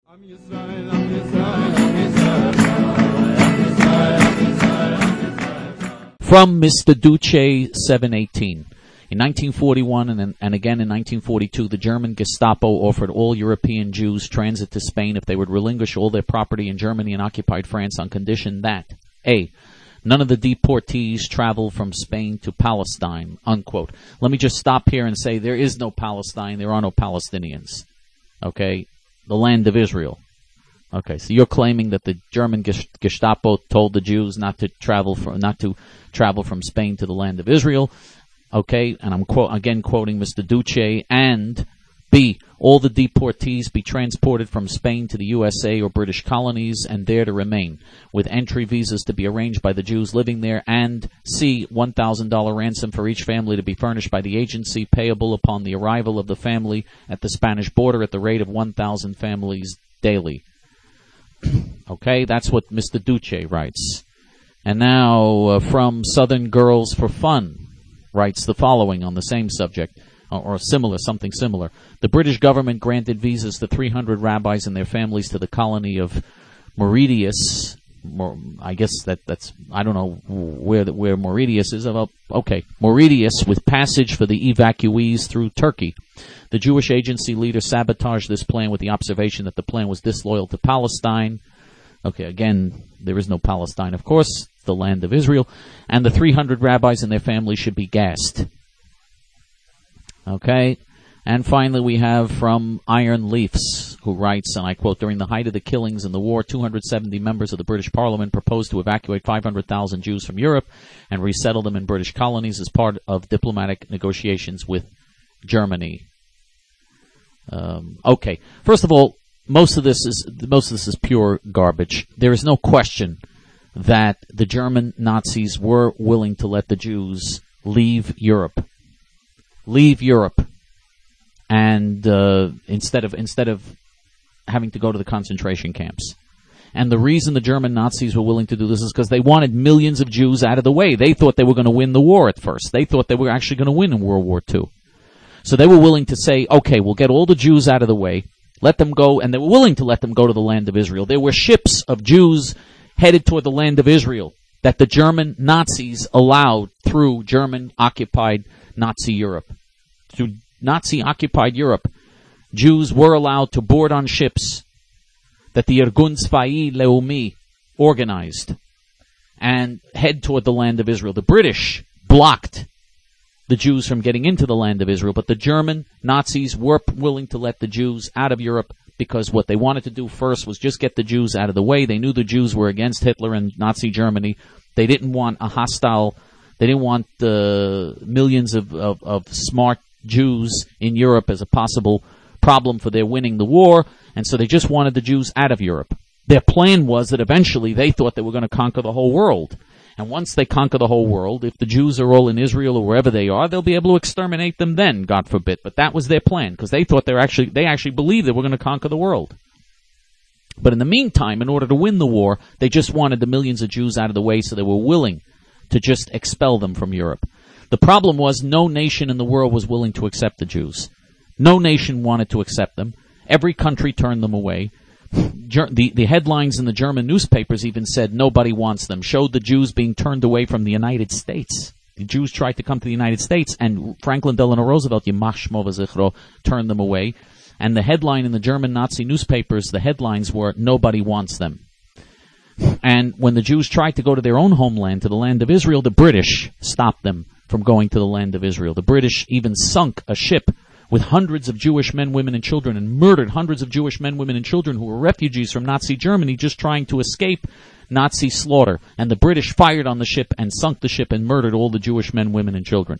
From Mr. Duce 718. In 1941 and again in 1942, the German Gestapo offered all European Jews transit to Spain if they would relinquish all their property in Germany and occupied France on condition that A. None of the deportees travel from Spain to Palestine, unquote. Let me just stop here and say there is no Palestine. There are no Palestinians. Okay? The land of Israel. Okay, so you're claiming that the German Gestapo told the Jews not to travel from Spain to the land of Israel. Okay, and I'm again quoting Mr. Duce, and B, all the deportees be transported from Spain to the USA or British colonies and there to remain, with entry visas to be arranged by the Jews living there, and C, $1,000 ransom for each family to be furnished by the agency, payable upon the arrival of the family at the Spanish border at the rate of 1,000 families daily. Okay, that's what Mr. Duce writes. And now from Southern Girls for Fun writes the following on the same subject, or something similar. The British government granted visas to 300 rabbis and their families to the colony of Mauritius. I guess that's I don't know where Mauritius is. Okay, Mauritius, with passage for the evacuees through Turkey. The Jewish agency leader sabotaged this plan with the observation that the plan was disloyal to Palestine. Okay, again, there is no Palestine, of course, the land of Israel. And the 300 rabbis and their families should be gassed. Okay, and finally we have from Iron Leafs, who writes, and I quote, during the height of the killings in the war, 270 members of the British Parliament proposed to evacuate 500,000 Jews from Europe and resettle them in British colonies as part of diplomatic negotiations with Germany. Okay, first of all, most of this is pure garbage. There is no question that the German Nazis were willing to let the Jews leave Europe, and instead of having to go to the concentration camps. And the reason the German Nazis were willing to do this is because they wanted millions of Jews out of the way. They thought they were going to win the war at first. They thought they were actually going to win in World War II. So they were willing to say, okay, we'll get all the Jews out of the way, let them go, and they were willing to let them go to the land of Israel. There were ships of Jews headed toward the land of Israel that the German Nazis allowed through German-occupied Nazi Europe. Through Nazi-occupied Europe, Jews were allowed to board on ships that the Irgun Tzvai Leumi organized and head toward the land of Israel. The British blocked the Jews from getting into the land of Israel, but the German Nazis were willing to let the Jews out of Europe because what they wanted to do first was just get the Jews out of the way. They knew the Jews were against Hitler and Nazi Germany. They didn't want they didn't want millions of smart Jews in Europe as a possible problem for their winning the war, and so they just wanted the Jews out of Europe. Their plan was that eventually they thought they were going to conquer the whole world. And once they conquer the whole world, if the Jews are all in Israel or wherever they are, they'll be able to exterminate them then, God forbid. But that was their plan, because they thought they actually believed they were going to conquer the world. But in the meantime, in order to win the war, they just wanted the millions of Jews out of the way, so they were willing to just expel them from Europe. The problem was no nation in the world was willing to accept the Jews. No nation wanted to accept them. Every country turned them away. The headlines in the German newspapers even said nobody wants them, showed the Jews being turned away from the United States. The Jews tried to come to the United States, and Franklin Delano Roosevelt, Yimach Shmo V'Zichro, turned them away. And the headline in the German Nazi newspapers, the headlines were, nobody wants them. And when the Jews tried to go to their own homeland, to the land of Israel, the British stopped them from going to the land of Israel. The British even sunk a ship with hundreds of Jewish men, women, and children, and murdered hundreds of Jewish men, women, and children who were refugees from Nazi Germany just trying to escape Nazi slaughter. And the British fired on the ship and sunk the ship and murdered all the Jewish men, women, and children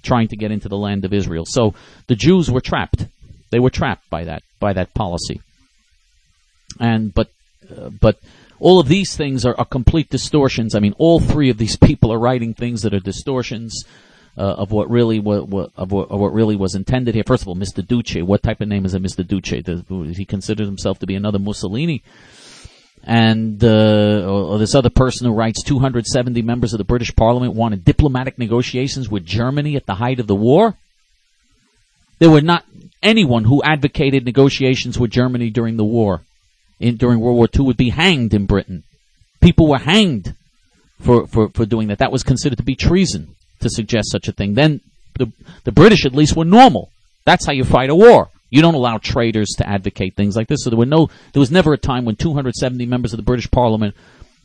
trying to get into the land of Israel. So the Jews were trapped. They were trapped by that policy. But all of these things are complete distortions. I mean, all three of these people are writing things that are distortions of what really was intended here. First of all, Mr. Duce. What type of name is a Mr. Duce? Does he consider himself to be another Mussolini? And or this other person who writes 270 members of the British Parliament wanted diplomatic negotiations with Germany at the height of the war. There were not anyone who advocated negotiations with Germany during the war during World War II would be hanged in Britain. People were hanged for doing that. That was considered to be treason to suggest such a thing. Then the British at least were normal. That's how you fight a war. You don't allow traitors to advocate things like this. So there was never a time when 270 members of the British Parliament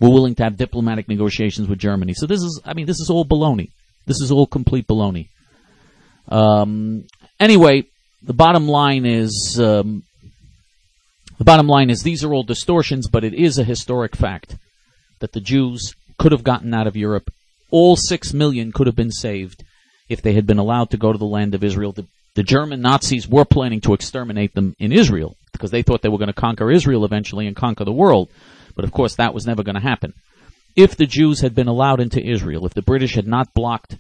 were willing to have diplomatic negotiations with Germany. So this is all baloney. This is all complete baloney. Anyway, the bottom line is these are all distortions, but it is a historic fact that the Jews could have gotten out of Europe. All 6 million could have been saved if they had been allowed to go to the land of Israel. The German Nazis were planning to exterminate them in Israel because they thought they were going to conquer Israel eventually and conquer the world. But of course, that was never going to happen. If the Jews had been allowed into Israel, if the British had not blocked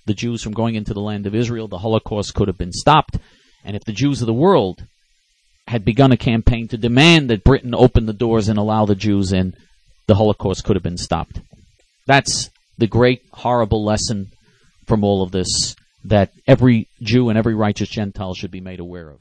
the Jews from going into the land of Israel, the Holocaust could have been stopped. And if the Jews of the world had begun a campaign to demand that Britain open the doors and allow the Jews in, the Holocaust could have been stopped. That's the great, horrible lesson from all of this that every Jew and every righteous Gentile should be made aware of.